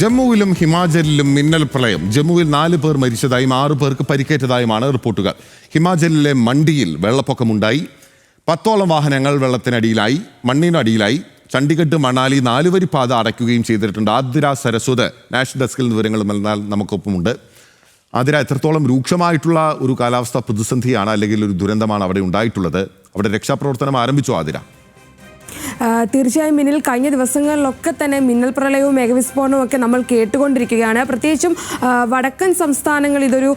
ജമ്മുവിലും ഹിമാചലിലും മിന്നൽ പ്രളയം. ജമ്മുവിൽ 4 പേർ മരിച്ചതായും 6 പേർക്ക് പരിക്കേറ്റതായുമാണ് റിപ്പോർട്ടുകൾ. ഹിമാചലിലെ മണ്ഡിയിൽ വെള്ളപ്പൊക്കമുണ്ടായി. 10ഓളം വാഹനങ്ങൾ വെള്ളത്തിനടിയിലായി, മണ്ണിനടിയിലായി. ചണ്ഡീഗഡ് മണാലി 4 വരി പാത അടയ്ക്കുകയും ചെയ്തിട്ടുണ്ട്. ആതിര സരസ്വത് നാഷണൽ ഡെസ്കിൽ വിവരങ്ങളും നമുക്കൊപ്പമുണ്ട്. ആതിര, എത്രത്തോളം രൂക്ഷമായിട്ടുള്ള ഒരു കാലാവസ്ഥാ പ്രതിസന്ധിയാണ് അല്ലെങ്കിൽ ഒരു ദുരന്തമാണ് അവിടെ ഉണ്ടായിട്ടുള്ളത്? അവിടെ രക്ഷാപ്രവർത്തനം ആരംഭിച്ചോ ആതിര? തീർച്ചയായും മിന്നൽ കഴിഞ്ഞ ദിവസങ്ങളിലൊക്കെ തന്നെ മിന്നൽ പ്രളയവും മേഘവിസ്ഫോടനവും ഒക്കെ നമ്മൾ കേട്ടുകൊണ്ടിരിക്കുകയാണ്. പ്രത്യേകിച്ചും വടക്കൻ സംസ്ഥാനങ്ങൾ ഇതൊരു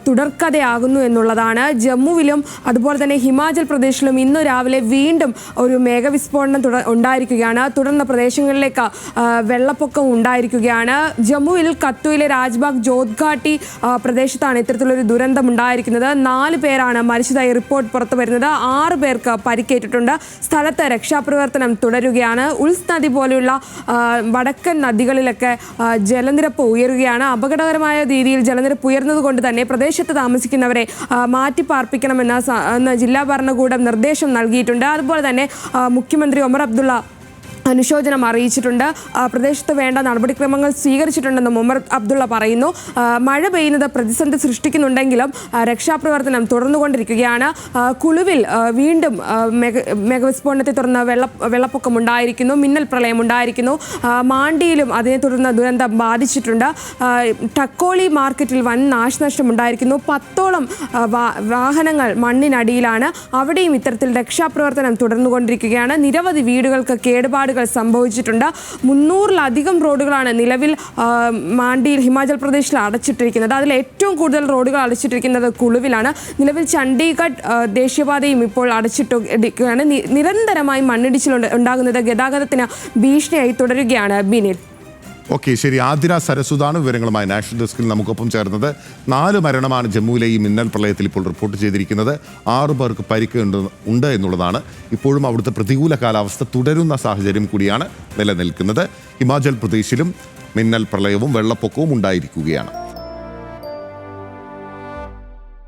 തുടർക്കഥയാകുന്നു എന്നുള്ളതാണ്. ജമ്മുവിലും അതുപോലെ തന്നെ ഹിമാചൽ പ്രദേശിലും ഇന്ന് രാവിലെ വീണ്ടും ഒരു മേഘവിസ്ഫോടനം ഉണ്ടായിരിക്കുകയാണ്. തുടർന്ന് പ്രദേശങ്ങളിലേക്ക് വെള്ളപ്പൊക്കം ഉണ്ടായിരിക്കുകയാണ്. ജമ്മുവിൽ കത്തുവിലെ രാജ്ബാഗ് ജോത്ഘാട്ടി പ്രദേശത്താണ് ഇത്തരത്തിലൊരു ദുരന്തം ഉണ്ടായിരിക്കുന്നത്. 4 പേരാണ് മരിച്ചതായി റിപ്പോർട്ട് പുറത്തു വരുന്നത്. 6 പേർക്ക് പരിക്കേറ്റിട്ടുണ്ട്. സ്ഥലത്ത് രക്ഷാപ്രവർത്തനം തുടരുകയാണ്. ഉൽസ് നദി പോലെയുള്ള വടക്കൻ നദികളിലൊക്കെ ജലനിരപ്പ് ഉയരുകയാണ്. അപകടകരമായ രീതിയിൽ ജലനിരപ്പ് ഉയർന്നതുകൊണ്ട് തന്നെ പ്രദേശത്ത് താമസിക്കുന്നവരെ മാറ്റിപ്പാർപ്പിക്കണമെന്ന് ജില്ലാ ഭരണകൂടം നിർദ്ദേശം നൽകിയിട്ടുണ്ട്. അതുപോലെ തന്നെ മുഖ്യമന്ത്രി ഒമർ അബ്ദുള്ള അനുശോചനം അറിയിച്ചിട്ടുണ്ട്. പ്രദേശത്ത് വേണ്ട നടപടിക്രമങ്ങൾ സ്വീകരിച്ചിട്ടുണ്ടെന്നും ഒമർ അബ്ദുള്ള പറയുന്നു. മഴ പെയ്യുന്നത് പ്രതിസന്ധി സൃഷ്ടിക്കുന്നുണ്ടെങ്കിലും രക്ഷാപ്രവർത്തനം തുടർന്നുകൊണ്ടിരിക്കുകയാണ്. കുളുവിൽ വീണ്ടും മേഘവിസ്ഫോടനത്തെ തുടർന്ന് വെള്ളപ്പൊക്കം ഉണ്ടായിരിക്കുന്നു, മിന്നൽ പ്രളയം ഉണ്ടായിരിക്കുന്നു. മാണ്ടിയിലും അതിനെ തുടർന്ന് ദുരന്തം ബാധിച്ചിട്ടുണ്ട്. ടക്കോളി മാർക്കറ്റിൽ വൻ നാശനഷ്ടം ഉണ്ടായിരിക്കുന്നു. 10ഓളം വാഹനങ്ങൾ മണ്ണിനടിയിലാണ്. അവിടെയും ഇത്തരത്തിൽ രക്ഷാപ്രവർത്തനം തുടർന്നുകൊണ്ടിരിക്കുകയാണ്. നിരവധി വീടുകൾക്ക് കേടുപാടുകൾ സംഭവിച്ചിട്ടുണ്ട്. 300-ലധികം റോഡുകളാണ് നിലവിൽ മാണ്ടിയിൽ ഹിമാചൽ പ്രദേശിൽ അടച്ചിട്ടിരിക്കുന്നത്. അതിൽ ഏറ്റവും കൂടുതൽ റോഡുകൾ അടച്ചിട്ടിരിക്കുന്നത് കുളുവിലാണ്. നിലവിൽ ചണ്ഡീഗഡ് ദേശീയപാതയും ഇപ്പോൾ അടച്ചിട്ടിരിക്കുകയാണ്. നിരന്തരമായി മണ്ണിടിച്ചിൽ ഉണ്ടാകുന്നത് ഗതാഗതത്തിന് ഭീഷണിയായി തുടരുകയാണ്. ബിനിൽ, ഓക്കെ, ശരി. ആതിര സരസ്വതാണ് വിവരങ്ങളുമായി നാഷണൽ ഡെസ്കിൽ നമുക്കൊപ്പം ചേർന്നത്. 4 മരണമാണ് ജമ്മുവിലെ ഈ മിന്നൽ പ്രളയത്തിൽ ഇപ്പോൾ റിപ്പോർട്ട് ചെയ്തിരിക്കുന്നത്. 6 പേർക്ക് പരിക്ക് ഉണ്ട് എന്നുള്ളതാണ്. ഇപ്പോഴും അവിടുത്തെ പ്രതികൂല കാലാവസ്ഥ തുടരുന്ന സാഹചര്യം കൂടിയാണ് നിലനിൽക്കുന്നത്. ഹിമാചൽ പ്രദേശിലും മിന്നൽ പ്രളയവും വെള്ളപ്പൊക്കവും ഉണ്ടായിരിക്കുകയാണ്.